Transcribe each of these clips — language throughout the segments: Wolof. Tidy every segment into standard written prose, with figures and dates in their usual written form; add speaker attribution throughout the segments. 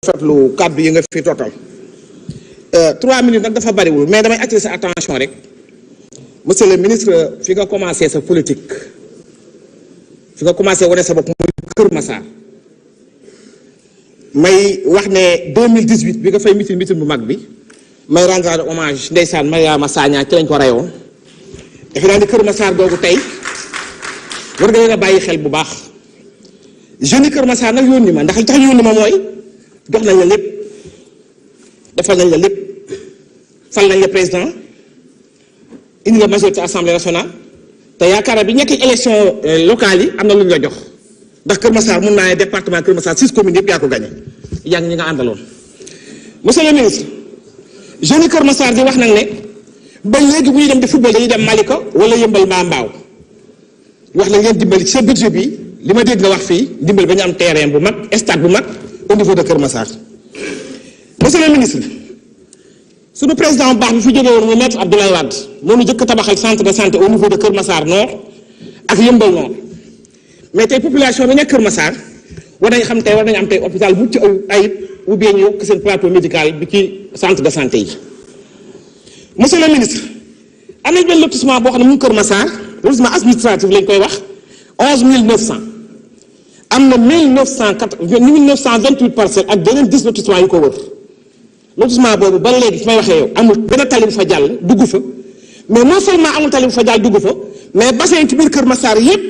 Speaker 1: rafetlu kàddu yi nga fi total 3 minutes nag dafa bariwul mais damay attirer sa attention rek monsieur le ministre fi nga commencé sa politique fi nga commencé wane sa bopp muy Kër Massar may wax ne 2018 bi nga fay mitin bu mag bi may rendre hommage ndeysaan Mariama Sagna ci lañ ko reyoon defe naa ni Kër Massar googu tey war nga leen a bàyyi xel bu baax jeune Kër Massar nag yónni ma ndax li tax yónni ma mooy jox nañ la lépp defal nañ la lépp fal nañ la président indi la majorité assemblée nationale te yaakaar bi ñetti élection locale yi am na lu ñu la jox ndax Kër Massar mun naa ne département Kër Massar 6 communes yëpp yaa ko gagné yaa ngi ñi nga àndaloon. monsieur le ministre jeunes yi Kër Massar di wax nag ne ba léegi bu ñuy dem di football dañuy dem Malika wala Yëmbal Mbaaw wax la ngeen dimbali ci sa budget bi li ma dégg nga wax fii dimbali ba ñu am terrain bu mag stade bu mag au niveau de Kër Massar. monsieur le ministre sunu président bu baax bi fi jógee woon mu maître Abdoulaye Wade moo ñu jëkk tabaxal centre de santé au niveau de Kër Massar Nord ak Yëmbal Nord mais tey population bi nekk Kër Massar war nañ xam tey war nañu am tey hôpital mucc ayib ou bien ñu yokk seen plateau médical bi ci centre de santé yi. monsieur le ministre am nañ benn lotissement boo xam ne mu ngi Kër Massar lotissement administratif lañ koy wax 11900 am na 1928 parcelles ak beneen 10 lotissement yu ko wër. lotissement boobu ba léegi fi may waxee yow amul benn tali bu fa jàll dugg fa mais non seulement amul tali bu fa jàll dugg fa mais bassin ci biir Kër Massar yépp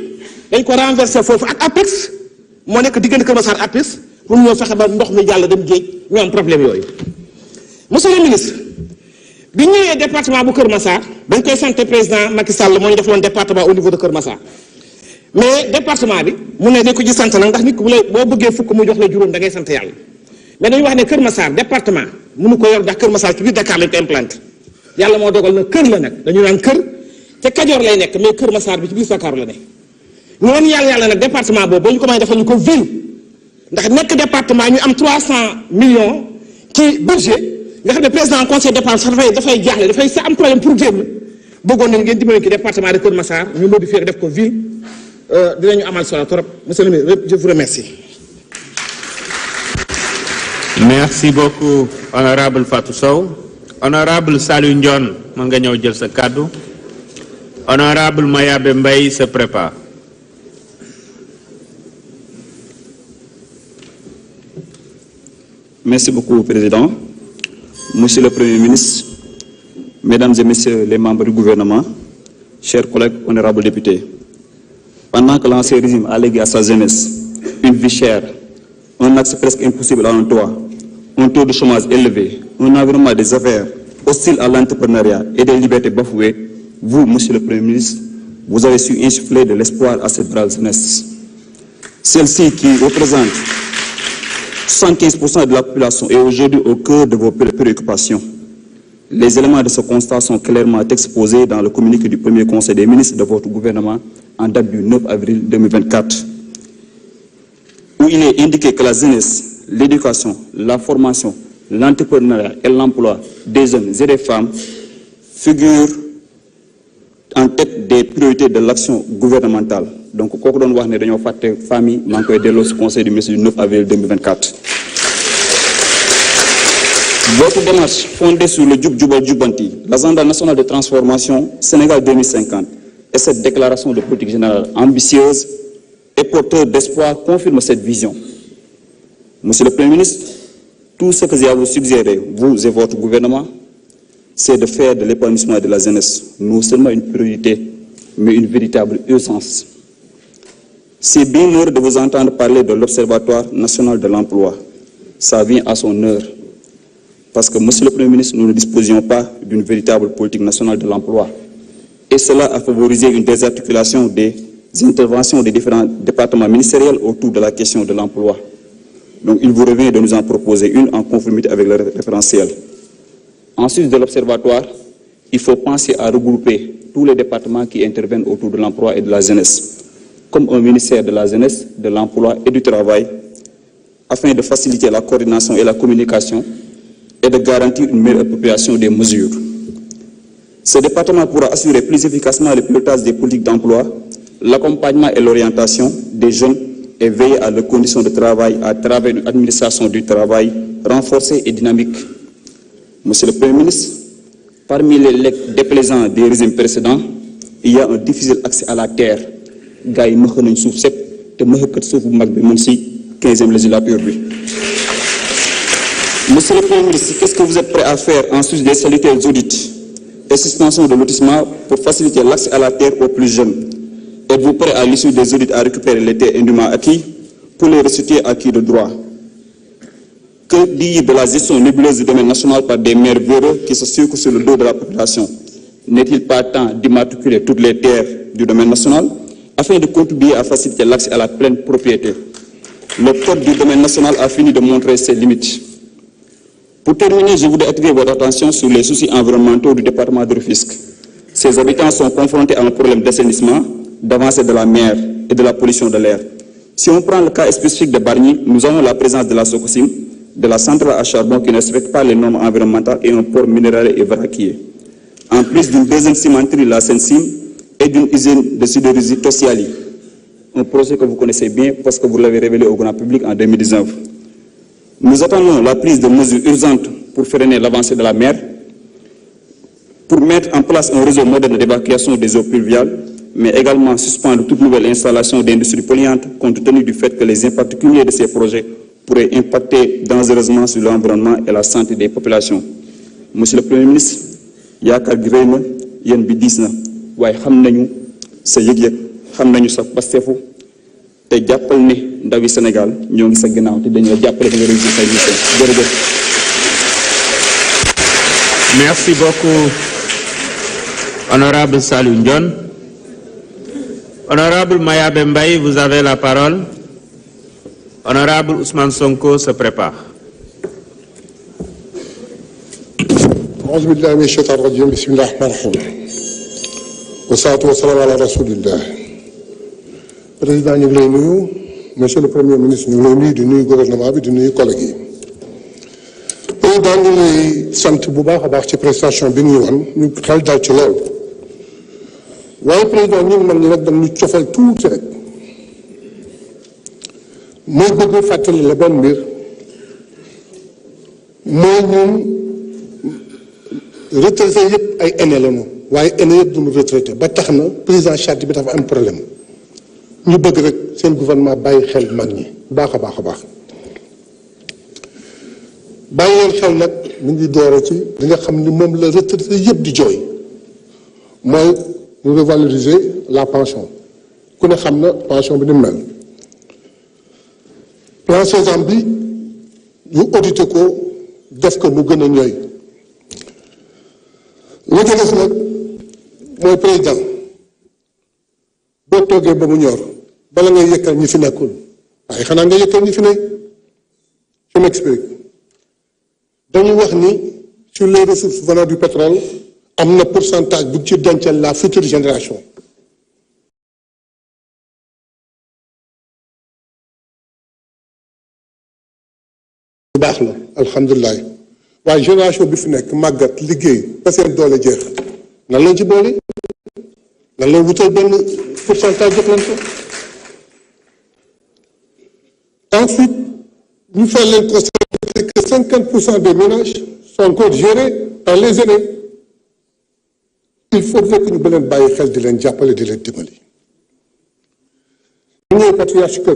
Speaker 1: dañ ko renverser foofu ak APEX moo nekk diggante Kër Massar APEX pour ñoo fexe ba ndox mi jàll dem géej ñu am problème yooyu. monsieur le ministre bi ñëwee département bu Kër Massar dañ koy sant président Macky Sall moo ñu defaloon département au niveau de Kër Massar mais département bi mu ne dañ ko ci sant nag ndax nit ku boo bëggee fukk mu jox la juróom da ngay sant yàlla mais dañu wax ne Kër Massar département mënu ko yor ndax Kër Massar ci biir Dakar lañ ko implanté yàlla moo dogal na kër la nag dañu naan kër te Kajoor lay nekk mais Kër Massar bi ci biir Dakar la ne ñu woon yàlla nag département boobu ba ñu ko may defal ñu ko ville ndax nekk département ñu am 300 millions ci budget nga xam ne président conseil départemental sax dafay jaaxle dafay sa am problème pour génn bëggoon nañ ngeen dimbali ci département de Kër Massar ñu modifier def ko ville dinañu amal solo trop monsieur le ministre je vous remercie.
Speaker 2: Merci beaucoup honorable Fatou Sow. Honorable Saliou Ndione mën nga ñëw jël sa kàddu. Honorable Mayabe Mbaye se prépare.
Speaker 3: Merci beaucoup Président. Monsieur le Premier ministre, Mesdames et Messieurs les membres du gouvernement, chers collègues honorables députés. Pendant que l'ancien régime a légué à sa jeunesse une vie chère, un accès presque impossible à l'emploi, un taux de chômage élevé, un environnement des affaires hostile à l'entrepreneuriat et des libertés bafouées, vous, Monsieur le Premier ministre, vous avez su insuffler de l'espoir à cette brave jeunesse. Celle-ci qui représente 75% de la population est aujourd'hui au cœur de vos préoccupations. Les éléments de ce constat sont clairement exposés dans le communiqué du premier conseil des ministres de votre gouvernement en date du 9 avril 2024, où il est indiqué que la jeunesse, l'éducation, la formation, l'entrepreneuriat et l'emploi des jeunes et des femmes figurent en tête des priorités de l'action gouvernementale. Donc, kooku doon wax ne dañoo fàtte famille maa ngi koy delloo ci conseil du ministre du 9 avril 2024. Votre démarche fondée sur le Jub Jubal Jubanti, l'agenda national de transformation Sénégal 2050 et cette déclaration de politique générale ambitieuse et porteur d'espoir confirme cette vision. Monsieur le Premier ministre, tout ce que j'ai à vous suggérer, vous et votre gouvernement, c'est de faire de l'épanouissement de la jeunesse non seulement une priorité, mais une véritable urgence. C'est bien l'heure de vous entendre parler de l'Observatoire national de l'emploi. Ça vient à son heure. Parce que, Monsieur le Premier ministre, nous ne disposions pas d'une véritable politique nationale de l'emploi. Et cela a favorisé une désarticulation des interventions des différents départements ministériels autour de la question de l'emploi. Donc, il vous revient de nous en proposer une en conformité avec le référentiel. Ensuite de l'Observatoire, il faut penser à regrouper tous les départements qui interviennent autour de l'emploi et de la jeunesse, comme un ministère de la jeunesse, de l'emploi et du travail, afin de faciliter la coordination et la communication et de garantir une meilleure appropriation des mesures. Ce département pourra assurer plus efficacement le pilotage des politiques d'emploi, l'accompagnement et l'orientation des jeunes et veiller à leurs conditions de travail à travers une administration du travail renforcée et dynamique. Monsieur le Premier ministre, parmi les legs déplaisants des régimes précédents, il y a un difficile accès à la terre. Gars yi mëx nañ suuf sépp te mëxkat suuf bu mag bi mu ngi ci 15e législature bi. Monsieur le Premier ministre, qu'est-ce que vous êtes prêt à faire en sus des salutaires audits et suspension de lotissement pour faciliter l'accès à la terre aux plus jeunes? Êtes-vous prêt à l'issue des audits à récupérer les terres indûment acquis pour les restituer acquis de droit? Que dire de la gestion nébuleuse du domaine national par des maires véreux qui se sucrent sur le dos de la population? N'est-il pas temps d'immatriculer toutes les terres du domaine national afin de contribuer à faciliter l'accès à la pleine propriété? Le code du domaine national a fini de montrer ses limites. Pour terminer, je voudrais attirer votre attention sur les soucis environnementaux du département de Rufisque. Ses habitants sont confrontés à un problème d'assainissement, d'avancée de la mer et de la pollution de l'air. Si on prend le cas spécifique de Bargny, nous avons la présence de la Sococim, de la centrale à charbon qui ne respecte pas les normes environnementales et un port minéralier et vraquier. En plus d'une deuxième cimenterie, la Sensim, et d'une usine de sidérurgie Tossiali. Un projet que vous connaissez bien parce que vous l'avez révélé au grand public en 2019. Nous attendons la prise de mesures urgentes pour freiner l'avancée de la mer, pour mettre en place un réseau moderne d'évacuation des eaux pluviales, mais également suspendre toute nouvelle installation d'industries polluantes compte tenu du fait que les impacts cumulés de ces projets pourraient impacter dangereusement sur l'environnement et la santé des populations. Monsieur le Premier ministre, yaakaar gi rëy na yéen bi diis na waaye xam nañu sa yëg-yëg xam nañu sa pastefu te jàppal ne ndawi Sénégal ñoo ngi sa ginnaaw te dañu la jàppale nga réussir say mission. Jërëjëf.
Speaker 2: Merci beaucoup, honorable Saliou Ndione. Honorable Mayabe Mbaye, vous avez la parole. Honorable Ousmane Sonko se prépare.
Speaker 4: أعوذ بالله من الشيطان الرجيم بسم الله الرحمن الرحيم والصلاة والسلام على رسول الله. Président ñu ngi lay nuyu, monsieur le Premier ministre ñu ngi lay nuyu di nuyu gouvernement bi di nuyu collègues yi. Président ñu ngi lay sant bu baax a baax ci prestation bi ñu wan ñu xel dal ci lool waaye président ñun man ñi nag dañ ñu cofal tuuti rek mooy bëgg fàttali la benn mbir mooy ñun retraité yëpp ay aînés lañu waaye aînés yëpp duñu retraité ba tax na président charte bi dafa am problème ñu bëgg rek seen gouvernement bàyyi xel mag ñi baax a baax a baax bàyyi leen xel nag mu ngi doore ci li nga xam ni moom la retraité yëpp di jooy mooy ñu revaloriser la pension ku ne xam na pension bi ni mel plan Sésame bi ñu audité ko def ko mu gën a ñooy li ca des nag mooy président boo toogee ba mu ñor bala ngay yëkkal ñi fi nekkul waaye xanaa nga yëkkal ñi fi ne je m'explique dañuy wax ni sur les ressources venant du pétrole am na pourcentage bu ci dencal la future génération bu baax la alhamdulilah waaye génération bi fi nekk màggat liggéey ba seen doole jeex nan lañ ci boole nan lañ wutal benn pourcentage jox leen ko ensuite ñu fay leen constater que 50% des ménages sont encore gérés par les aînés il faudrait que ñu ba leen bàyyi xel di leen jàppale di leen dimbali. ñu ñëw patriarche